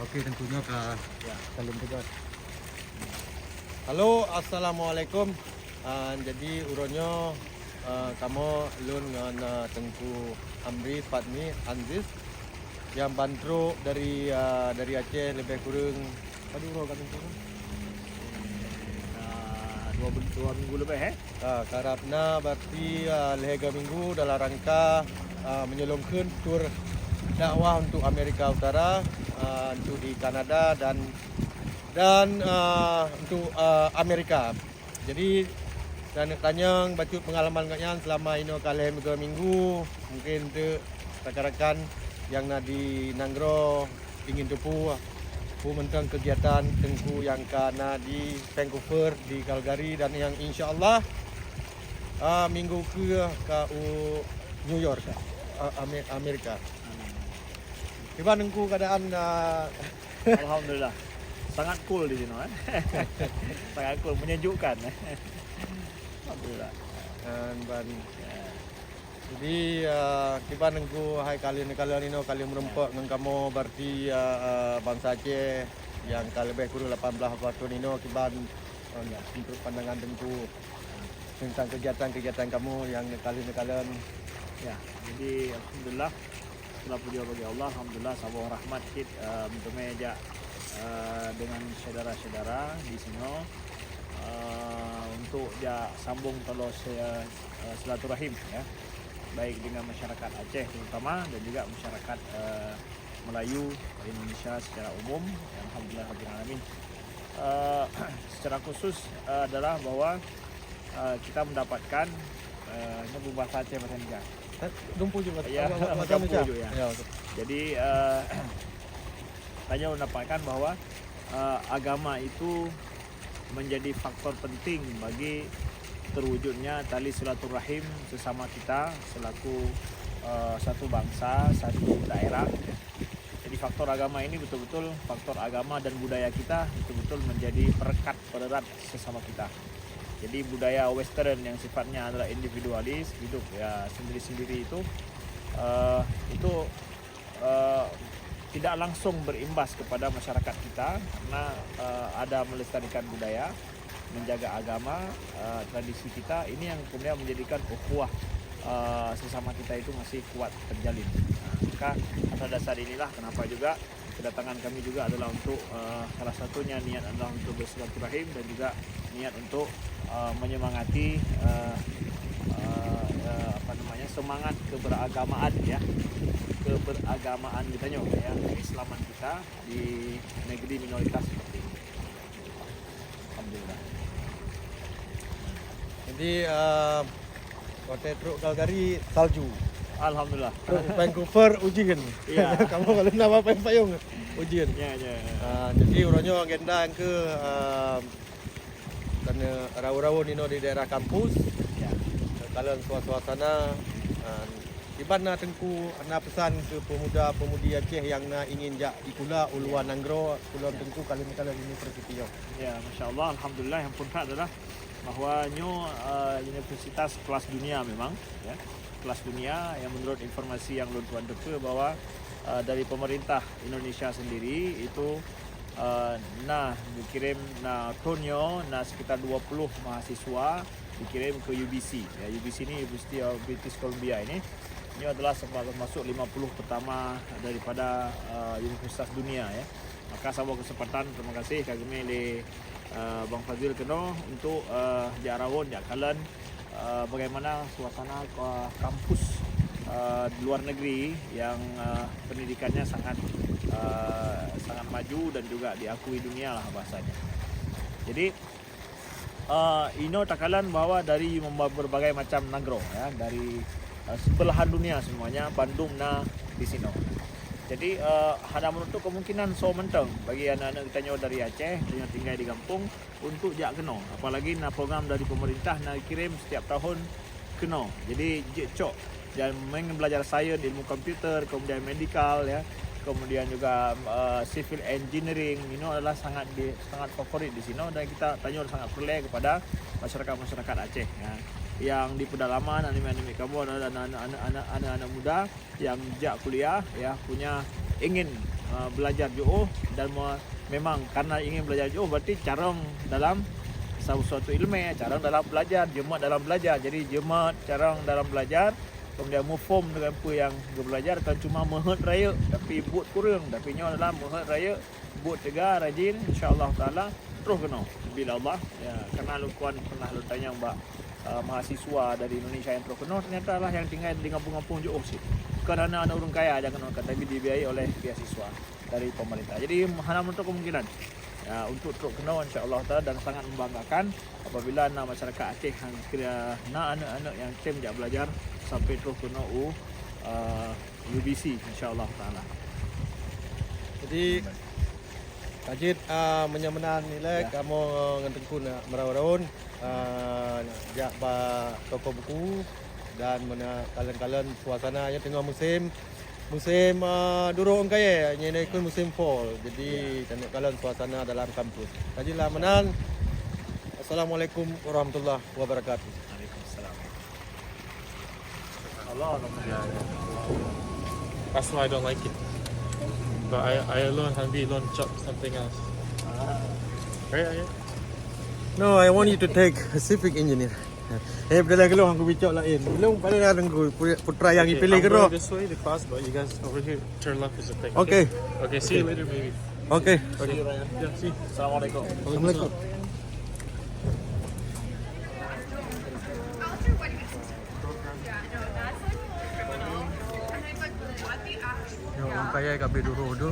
Oke, tentunya ke Ya. Salim Tegas. Halo, assalamualaikum. Jadi uronyo kamu lun ngan Tengku Amri Fatmi Anzis yang bantro dari Aceh lebih kurang aduh uro kan tengku. Dua minggu lebih Karapna berarti lega minggu dalam rangka menyelongkan tur dakwah untuk Amerika Utara, untuk di Kanada dan untuk Amerika. Jadi dan tanya baca pengalaman katnya selama ini kali minggu mungkin tu rakan-rakan yang nak di Nanggro ingin tepu mentang kegiatan tengku yang kana di Vancouver, di Calgary dan yang insya-Allah minggu ke New York, Amerika. Gimana tengku keadaan? Alhamdulillah. Sangat cool di sini, sangat cool, menyejukkan. Alhamdulillah. Ban. Jadi kita nengku hai kalian kali merempak nang kamu berarti bangsa Aceh yang kali lebih kurang 18 tahun ini kiban untuk pandangan tengku tentang kegiatan kamu yang kalian. Ya, jadi alhamdulillah setelah puji bagi Allah, alhamdulillah sabah rahmat kit untuk meja dengan saudara-saudara di sini untuk dia sambung terus silaturahim ya, baik dengan masyarakat Aceh terutama dan juga masyarakat Melayu Indonesia secara umum. Alhamdulillah rabbil alamin. Secara khusus adalah bahwa kita mendapatkan ini berbahasa Aceh bahasa Indonesia. Dumpu juga. Ya, macam juga ya. Jadi hanya mendapatkan bahwa agama itu menjadi faktor penting bagi terwujudnya tali silaturahim sesama kita selaku satu bangsa, satu daerah. Jadi faktor agama ini betul-betul faktor agama dan budaya kita betul-betul menjadi perekat pererat sesama kita. Jadi budaya Western yang sifatnya adalah individualis, hidup ya sendiri-sendiri itu tidak langsung berimbas kepada masyarakat kita karena ada melestarikan budaya, menjaga agama, tradisi kita. Ini yang kemudian menjadikan ukhuwah sesama kita itu masih kuat terjalin. Maka atas dasar inilah kenapa juga kedatangan kami juga adalah untuk salah satunya niat adalah untuk bersilaturahim dan juga niat untuk menyemangati semangat keberagamaan ya, keberagamaan kita ya, keislaman kita di negeri minoritas seperti ini. Alhamdulillah. Jadi kota Truk Calgary salju. Alhamdulillah. Vancouver ujian. Iya. Kamu kalau nama payung ujian. Ya. Jadi uronyo agenda yang ke karena rawu-rawu nino di daerah kampus. Ya. Kalau suasana Ibana tengku ana pesan ke pemuda-pemudi Aceh yang ingin jak ikula uluan Nanggro, uluan tengku kalian universiti yo. Ya, masya-Allah, alhamdulillah. Yang puncak adalah bahwa universitas kelas dunia memang ya. Kelas dunia yang menurut informasi yang Lun Tuan Depe bahwa dari pemerintah Indonesia sendiri itu dikirim tonyo sekitar 20 mahasiswa dikirim ke UBC ya. UBC ini University of British Columbia ini adalah termasuk 50 pertama daripada universitas dunia ya. Maka sebuah kesempatan, terima kasih kami le Bang Fazil Keno untuk diarawon kalian bagaimana suasana kampus di luar negeri yang pendidikannya sangat maju dan juga diakui dunia lah bahasanya. Jadi Ino takalan bahwa dari berbagai macam Nanggro ya, dari sebelahan dunia semuanya Bandung di sini. Jadi ada menutup kemungkinan mentang bagi anak-anak kita nyawa dari Aceh yang tinggal di kampung untuk jak keno. Apalagi program dari pemerintah kirim setiap tahun keno. Jadi cok dan belajar sains, ilmu komputer, kemudian medikal ya, kemudian juga civil engineering ini adalah sangat favorit di sini dan kita tanya sangat perlu kepada masyarakat Aceh ya. Yang di pedalaman anak-anak kamu adalah anak-anak muda yang jak kuliah ya, punya ingin belajar jauh dan memang karena ingin belajar jauh berarti carang dalam suatu ilmu, carang dalam belajar, jemaat dalam belajar. Jadi jemaat carang dalam belajar, kemudian mufhum dengan apa yang dia belajar, kan cuma mehet raya tapi buat kurang, tapi nyo dalam mehet raya buat tegar rajin insya-Allah taala terus kena bila Allah ya. Karena lukuan pernah lu tanya mbak mahasiswa dari Indonesia yang terus kena, ternyata lah yang tinggal di kampung-kampung jauh sih. Kerana anak orang kaya jangan orang kata, tapi dibiayai oleh beasiswa dari pemerintah. Jadi hanya untuk kemungkinan ya, untuk terus kena insya-Allah taala, dan sangat membanggakan apabila anak masyarakat Aceh yang kira anak-anak yang tim jak belajar sampai terus kena UBC insya-Allah taala. Jadi Kajit menyamanan nilai Ya. kamu ngentengku nak merawat jak ba toko buku dan mana kalian suasananya tengah musim durung kaya ini ikut musim fall. Jadi tengok kalian suasana dalam kampus. Kajit lah menan. Assalamualaikum warahmatullahi wabarakatuh. Waalaikumsalam. Allah Alhamdulillah. That's why I don't like it. But I learn Hanbi, learn chop something else. Right? No, I want you to take civil engineer. Bila kalau aku bincang lain. Belum pada dah tunggu putra yang dipilih I'm ke roh. going this way, the class, but you guys over here turn left is the thing. Okay. Okay, see you later, maybe. Okay. See you, Ryan. Yeah, see. Assalamualaikum. Assalamualaikum. Orang kaya kat Beduro tu